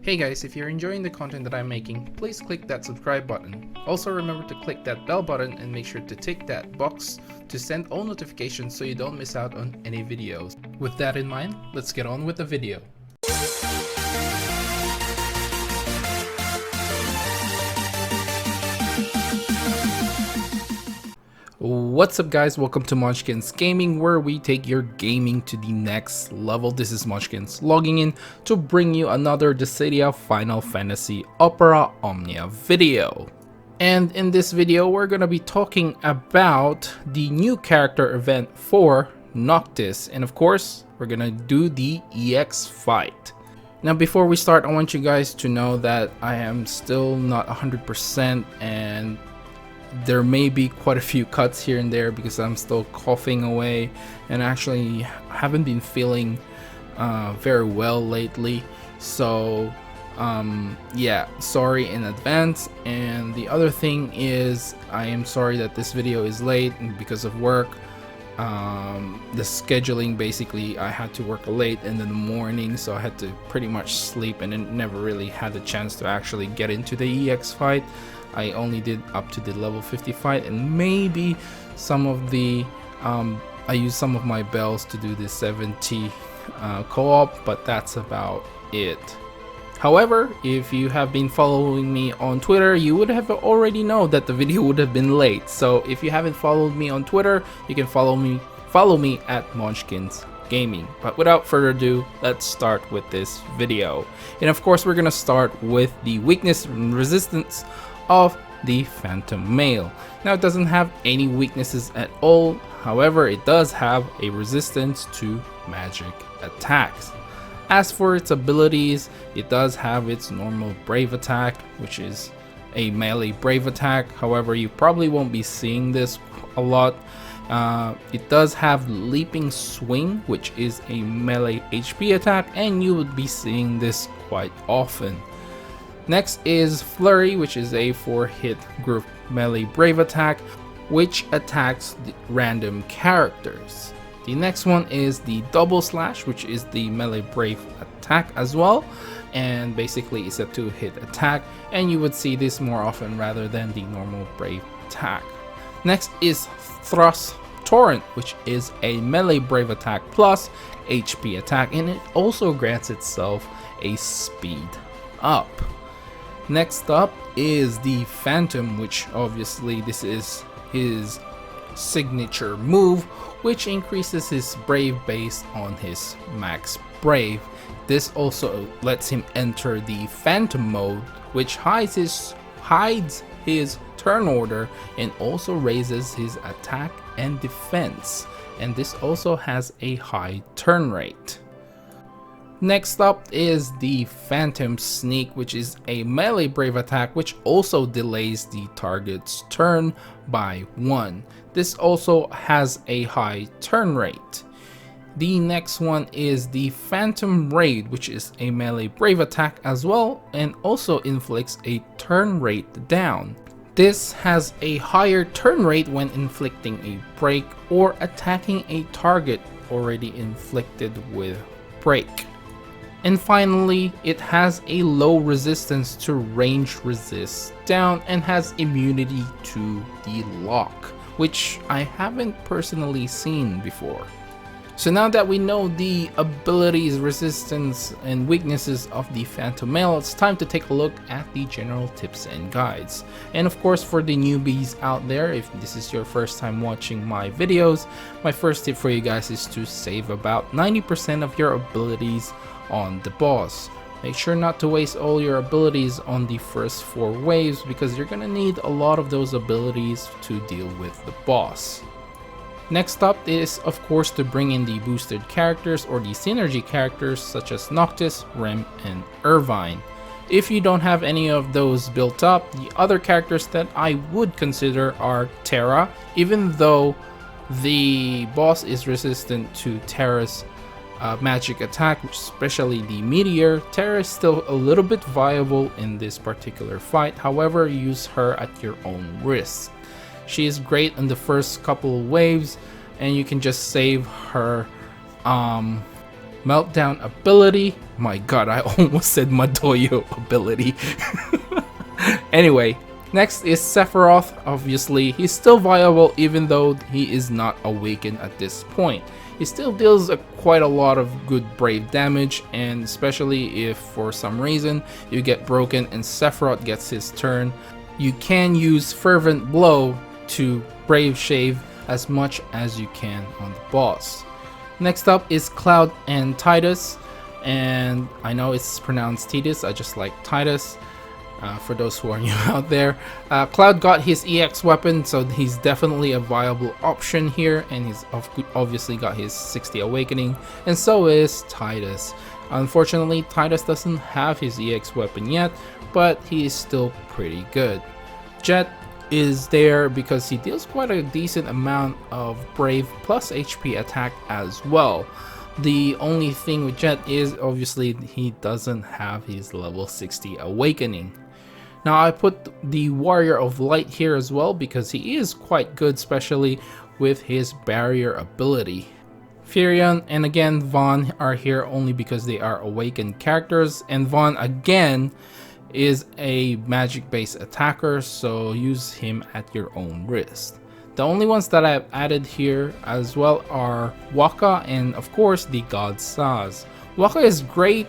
Hey guys, if you're enjoying the content that I'm making, please click that subscribe button. Also remember to click that bell button and make sure to tick that box to send all notifications so you don't miss out on any videos. With that in mind, let's get on with the video. What's up guys, welcome to Munchkins Gaming, where we take your gaming to the next level. This is Munchkins logging in to bring you another Dissidia Final Fantasy Opera Omnia video. And in this video we're going to be talking about the new character event for Noctis, and of course we're going to do the EX fight. Now before we start, I want you guys to know that I am still not 100% and there may be quite a few cuts here and there because I'm still coughing away and actually haven't been feeling very well lately. So yeah, sorry in advance. And the other thing is I am sorry that this video is late because of work. The scheduling, basically I had to work late in the morning, so I had to pretty much sleep and then never really had the chance to actually get into the EX fight. I only did up to the level 50 fight, and maybe some of the I used some of my bells to do the 70 co-op, but that's about it. However, if you have been following me on Twitter, you would have already know that the video would have been late. So if you haven't followed me on Twitter, you can follow me at Munchkins Gaming. But without further ado, let's start with this video. And of course, we're gonna start with the weakness and resistance of the Phantom Male. Now it doesn't have any weaknesses at all, however it does have a resistance to magic attacks. As for its abilities, it does have its normal brave attack, which is a melee brave attack. However, you probably won't be seeing this a lot. It does have leaping swing, which is a melee HP attack, and you would be seeing this quite often. Next is Flurry, which is a 4-hit group melee brave attack, which attacks the random characters. The next one is the Double Slash, which is the melee brave attack as well, and basically it's a 2-hit attack, and you would see this more often rather than the normal brave attack. Next is Thrust Torrent, which is a melee brave attack plus HP attack, and it also grants itself a speed up. Next up is the Phantom, which obviously this is his signature move, which increases his brave based on his max brave. This also lets him enter the Phantom mode, which hides his turn order and also raises his attack and defense, and this also has a high turn rate. Next up is the Phantom Sneak, which is a melee brave attack which also delays the target's turn by 1. This also has a high turn rate. The next one is the Phantom Raid, which is a melee brave attack as well and also inflicts a turn rate down. This has a higher turn rate when inflicting a break or attacking a target already inflicted with break. And finally, it has a low resistance to range resist down and has immunity to the lock, which I haven't personally seen before. So now that we know the abilities, resistance, and weaknesses of the Phantom Male, it's time to take a look at the general tips and guides. And of course, for the newbies out there, if this is your first time watching my videos, my first tip for you guys is to save about 90% of your abilities on the boss. Make sure not to waste all your abilities on the first 4 waves because you're gonna need a lot of those abilities to deal with the boss. Next up is of course to bring in the boosted characters or the synergy characters such as Noctis, Rem, and Irvine. If you don't have any of those built up, the other characters that I would consider are Terra. Even though the boss is resistant to Terra's magic attack, especially the Meteor, Terra is still a little bit viable in this particular fight. However, use her at your own risk. She is great in the first couple of waves and you can just save her Meltdown ability. My god, I almost said Madoyo ability. Anyway, next is Sephiroth. Obviously, he's still viable even though he is not awakened at this point. He still deals quite a lot of good brave damage, and especially if for some reason you get broken and Sephiroth gets his turn, you can use Fervent Blow to brave shave as much as you can on the boss. Next up is Cloud and Titus, and I know it's pronounced Titus, I just like Titus. For those who are new out there, Cloud got his EX weapon, so he's definitely a viable option here, and he's obviously got his 60 awakening, and so is Titus. Unfortunately, Titus doesn't have his EX weapon yet, but he is still pretty good. Jet is there because he deals quite a decent amount of brave plus HP attack as well. The only thing with Jet is obviously he doesn't have his level 60 awakening. Now I put the Warrior of Light here as well because he is quite good, especially with his barrier ability. Furion and again Vaughn are here only because they are awakened characters, and Vaughn again is a magic based attacker, so use him at your own risk. The only ones that I've added here as well are Wakka and of course the God Saz. Wakka is great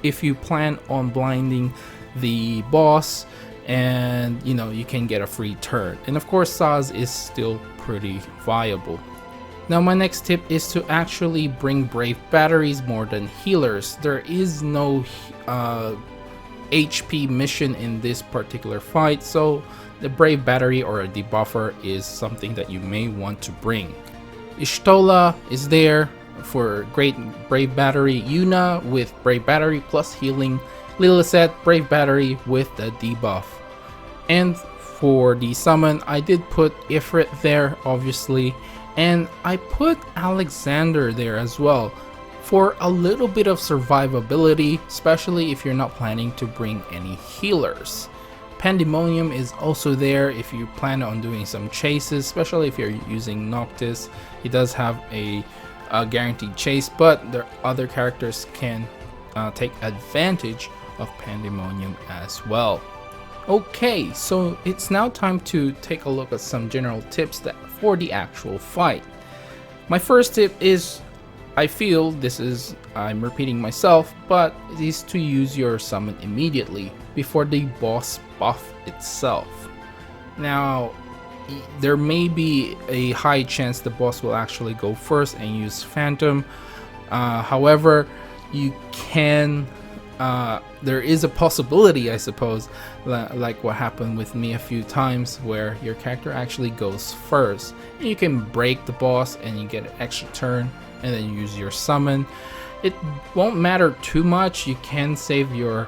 if you plan on blinding the boss, and you know you can get a free turn, and of course Saz is still pretty viable. Now my next tip is to actually bring brave batteries more than healers. There is no HP mission in this particular fight, so the brave battery or a debuffer is something that you may want to bring. Ishtola is there for great brave battery, Yuna with brave battery plus healing, Lilith brave battery with the debuff. And for the summon, I did put Ifrit there obviously, and I put Alexander there as well for a little bit of survivability, especially if you're not planning to bring any healers. Pandemonium is also there if you plan on doing some chases, especially if you're using Noctis. He does have a guaranteed chase, but there other characters can take advantage of Pandemonium as well. Okay, so it's now time to take a look at some general tips for the actual fight. My first tip is, I feel this is, I'm repeating myself, but it is to use your summon immediately before the boss buff itself. Now, there may be a high chance the boss will actually go first and use Phantom. However, you can there is a possibility, I suppose, like what happened with me a few times, where your character actually goes first and you can break the boss and you get an extra turn and then use your summon. It won't matter too much. You can save your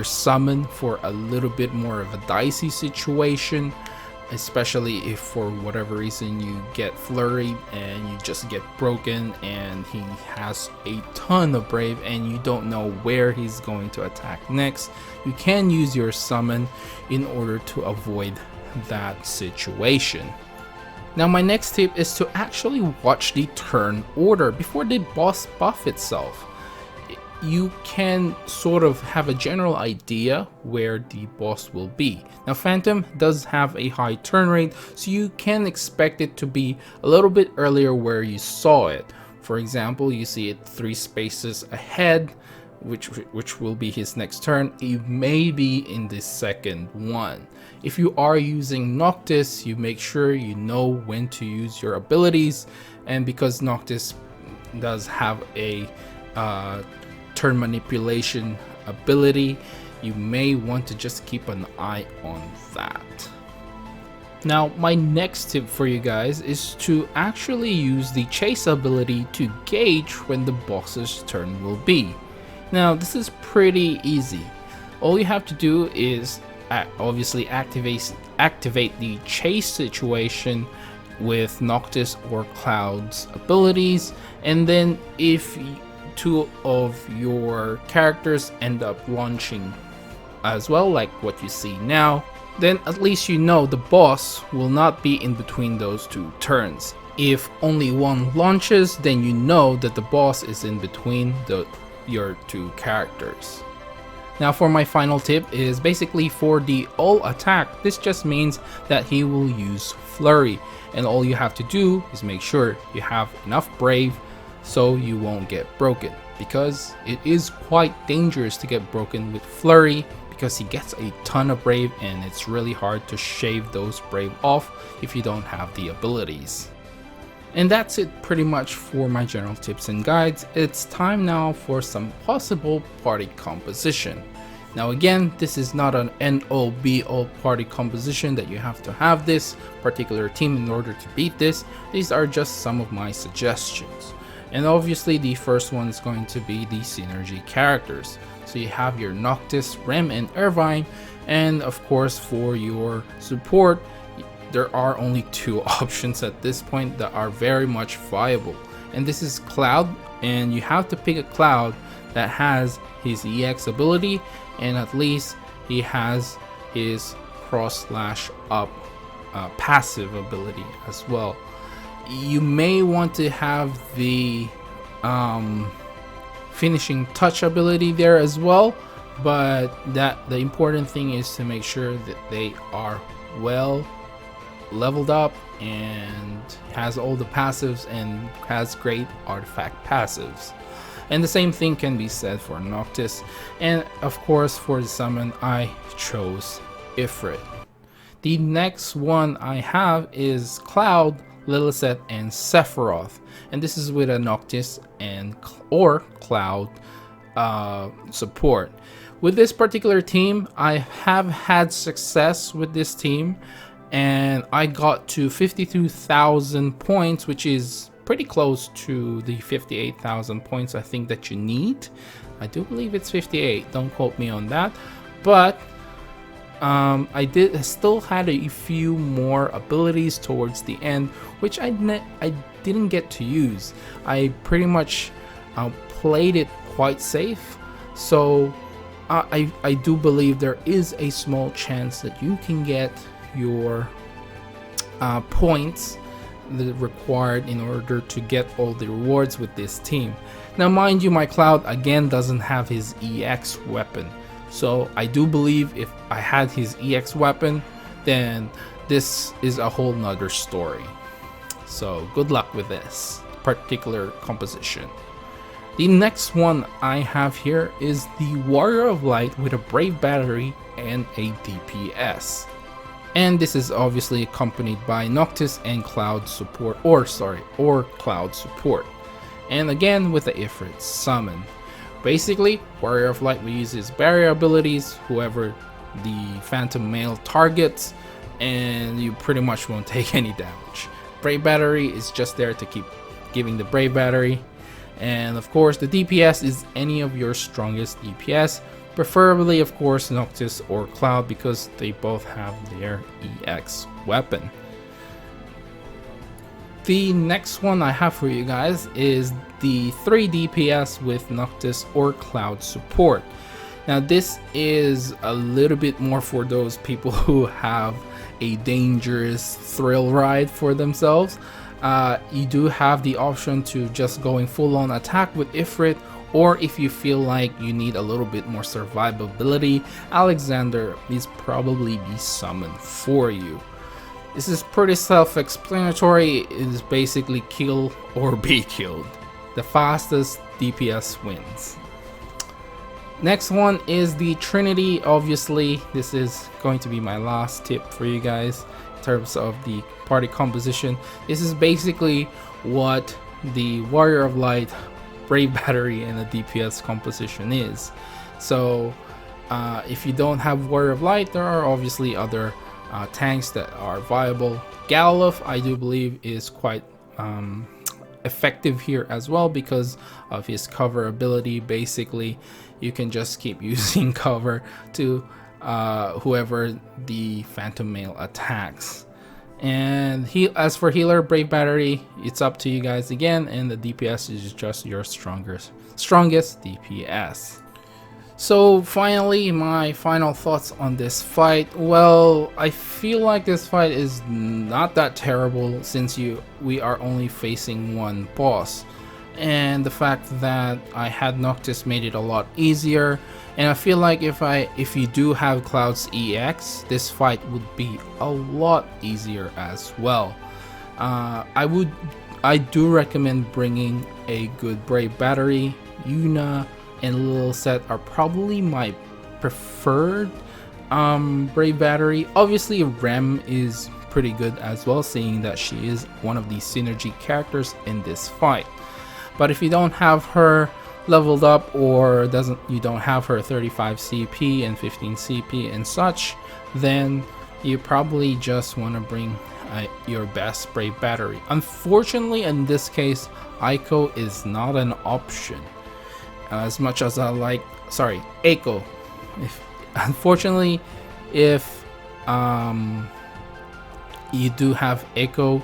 summon for a little bit more of a dicey situation, especially if for whatever reason you get flurried and you just get broken and he has a ton of brave and you don't know where he's going to attack next. You can use your summon in order to avoid that situation. Now my next tip is to actually watch the turn order before the boss buff itself. You can sort of have a general idea where the boss will be. Now Phantom does have a high turn rate, so you can expect it to be a little bit earlier where you saw it. For example, you see it 3 spaces ahead, which will be his next turn. It may be in the second one. If you are using Noctis, you make sure you know when to use your abilities, and because Noctis does have a turn manipulation ability, you may want to just keep an eye on that. Now my next tip for you guys is to actually use the chase ability to gauge when the boss's turn will be. Now this is pretty easy. All you have to do is obviously activate the chase situation with Noctis or Cloud's abilities, and then if 2 of your characters end up launching as well, like what you see now, then at least you know the boss will not be in between those 2 turns. If only one launches, then you know that the boss is in between your two characters. Now for my final tip is basically for the ult attack. This just means that he will use flurry, and all you have to do is make sure you have enough brave so you won't get broken, because it is quite dangerous to get broken with flurry because he gets a ton of brave and it's really hard to shave those brave off if you don't have the abilities. And that's it pretty much for my general tips and guides. It's time now for some possible party composition. Now again, this is not an end-all be-all party composition that you have to have this particular team in order to beat this. These are just some of my suggestions. And obviously the first one is going to be the synergy characters. So you have your Noctis, Rem, and Irvine, and of course for your support, there are only two options at this point that are very much viable, and this is Cloud, and you have to pick a Cloud that has his EX ability, and at least he has his cross/up passive ability as well. You may want to have the finishing touch ability there as well, but the important thing is to make sure that they are well leveled up and has all the passives and has great artifact passives. And the same thing can be said for Noctis, and of course for the summon I chose Ifrit. The next one I have is Cloud, Lilith, and Sephiroth, and this is with a Noctis and or Cloud support. With this particular team, I have had success with this team, and I got to 52,000 points, which is pretty close to the 58,000 points I think that you need. I do believe it's 58, don't quote me on that, but I still had a few more abilities towards the end, which I didn't get to use. I pretty much played it quite safe, so I do believe there is a small chance that you can get your points that required in order to get all the rewards with this team. Now mind you, my Cloud again doesn't have his EX weapon, so I do believe if I had his EX weapon, then this is a whole nother story. So good luck with this particular composition. The next one I have here is the Warrior of Light with a Brave Battery and a DPS. And this is obviously accompanied by Noctis and Cloud support, or Cloud support. And again with the Ifrit summon. Basically, Warrior of Light will use his barrier abilities, whoever the Phantom Male targets, and you pretty much won't take any damage. Brave Battery is just there to keep giving the Brave Battery. And of course the DPS is any of your strongest DPS, preferably of course Noctis or Cloud, because they both have their EX weapon. The next one I have for you guys is the 3 DPS with Noctis or Cloud support. Now this is a little bit more for those people who have a dangerous thrill ride for themselves. You do have the option to just going full on attack with Ifrit, or if you feel like you need a little bit more survivability, Alexander is probably the summon for you. This is pretty self-explanatory. It is basically kill or be killed. The fastest DPS wins. Next one is the Trinity. Obviously this is going to be my last tip for you guys in terms of the party composition. This is basically what the Warrior of Light, Brave Battery, and a DPS composition is. So if you don't have Warrior of Light, there are obviously other tanks that are viable. Galuf, I do believe, is quite effective here as well because of his cover ability. Basically you can just keep using cover to whoever the Phantom Male attacks. And as for healer, Brave Battery, it's up to you guys again, and the DPS is just your strongest DPS. So finally, my final thoughts on this fight. Well, I feel like this fight is not that terrible since we are only facing one boss. And the fact that I had Noctis made it a lot easier. And I feel like if you do have Cloud's EX, this fight would be a lot easier as well. I do recommend bringing a good Brave Battery. Yuna and Lil Set are probably my preferred Brave Battery. Obviously Rem is pretty good as well, seeing that she is one of the synergy characters in this fight. But if you don't have her leveled up, or you don't have her 35 CP and 15 CP and such, then you probably just want to bring your best Brave Battery. Unfortunately, in this case, Aiko is not an option. As much as I like, sorry, Eiko. Unfortunately, if you do have Eiko,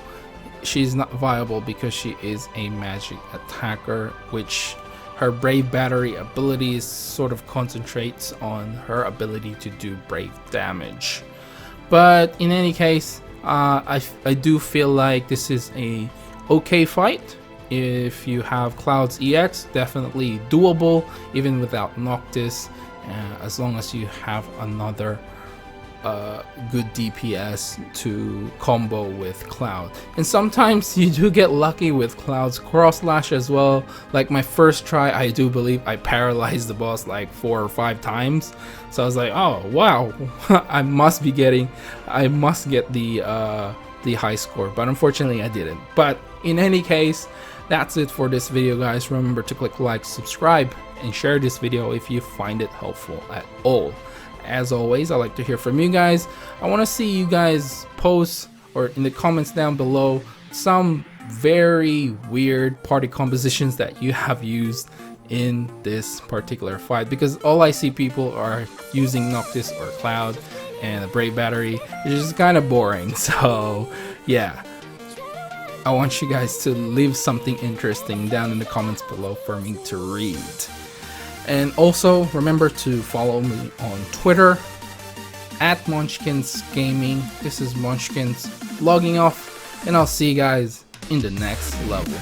she's not viable because she is a magic attacker, which her Brave Battery abilities sort of concentrates on her ability to do brave damage. But in any case, I do feel like this is a okay fight. If you have Cloud's EX, definitely doable even without Noctis, as long as you have another good DPS to combo with Cloud. And sometimes you do get lucky with Cloud's cross slash as well. Like my first try, I do believe I paralyzed the boss like 4 or 5 times. So I was like, oh wow, I must get the high score, but unfortunately I didn't. But in any case, that's it for this video, guys. Remember to click like, subscribe, and share this video if you find it helpful at all. As always, I like to hear from you guys. I want to see you guys post or in the comments down below some very weird party compositions that you have used in this particular fight, because all I see people are using Noctis or Cloud and a Brave Battery, which is kind of boring. So yeah, I want you guys to leave something interesting down in the comments below for me to read. And also remember to follow me on Twitter at Munchkins Gaming. This is Munchkins logging off, and I'll see you guys in the next level.